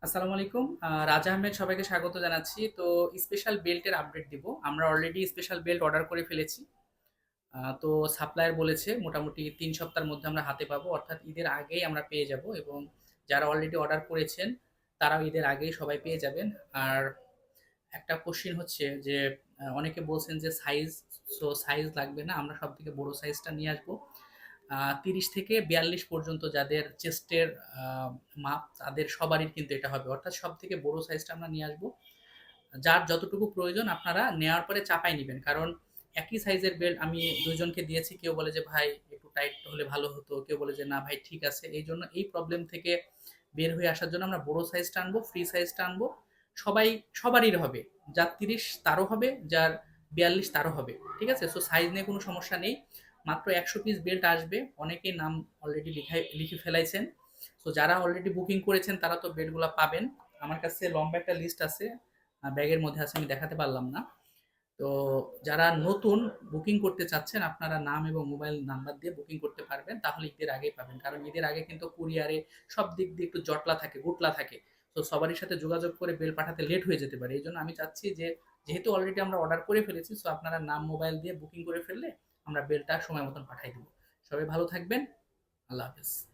আসসালামু আলাইকুম। রাজা আহমেদ সবাইকে স্বাগত জানাচ্ছি। তো স্পেশাল বেল্টের আপডেট দিব। আমরা অলরেডি স্পেশাল বেল্ট অর্ডার করে ফেলেছি। তো সাপ্লায়ার বলেছে মোটামুটি ৩ সপ্তাহের মধ্যে আমরা হাতে পাবো। অর্থাৎ ঈদের আগেই আমরা পেয়ে যাব এবং যারা অলরেডি অর্ডার করেছেন তারাও ঈদের আগেই সবাই পেয়ে যাবেন। আর একটা কোশ্চেন হচ্ছে যে অনেকে বলছেন যে সাইজ, সো সাইজ লাগবে না। আমরা সবথেকে বড় সাইজটা নিয়ে আসবো। ৩০ থেকে ৪২ পর্যন্ত যাদের চেস্টের মাপ তাদের সবারই কিন্তু এটা হবে। অর্থাৎ সবথেকে বড় সাইজটা আমরা নিয়ে আসবো। যার যতটুকু প্রয়োজন আপনারা নেওয়ার পরে চাপায় নিবেন। কারণ একই সাইজের বেল্ট আমি ২ জনকে দিয়েছি। কেউ বলে যে, "ভাই একটু টাইট হলে ভালো হতো।" কেউ বলে যে, "না ভাই ঠিক আছে।" এইজন্য এই প্রবলেম থেকে বের হয়ে আসার জন্য আমরা বড় সাইজটা আনবো, ফ্রি সাইজটা আনবো। সবাই সবারই হবে। যার ৩০ তারও হবে, যার ৪২ তারও হবে। ঠিক আছে? সো সাইজ নিয়ে কোনো সমস্যা নেই। মাত্র ১০০ পিস বেল্ট আসবে। অনেকেই নাম অলরেডি লিখে ফেলাইছেন। সো যারা অলরেডি বুকিং করেছেন তারা তো বেল্টগুলা পাবেন। আমার কাছে লম্বা একটা লিস্ট আছে। ব্যাগের মধ্যে আছে, আমি দেখাতে পারলাম না। তো যারা নতুন বুকিং করতে চাচ্ছেন আপনারা নাম এবং মোবাইল নাম্বার দিয়ে বুকিং করতে পারবেন, তাহলে ঈদের আগেই পাবেন। কারণ ঈদের আগে কিন্তু কুরিয়ারে সব দিক দিয়ে একটু জটলা থাকে, গুটলা থাকে। তো সবারই সাথে যোগাযোগ করে বেল পাঠাতে লেট হয়ে যেতে পারে। এই জন্য আমি চাচ্ছি যে যেহেতু অলরেডি আমরা অর্ডার করে ফেলেছি, সো আপনারা নাম মোবাইল দিয়ে বুকিং করে ফেললে আমরা বেলটা সময় মতন পাঠাই দেবো। সবাই ভালো থাকবেন। আল্লাহ হাফেজ।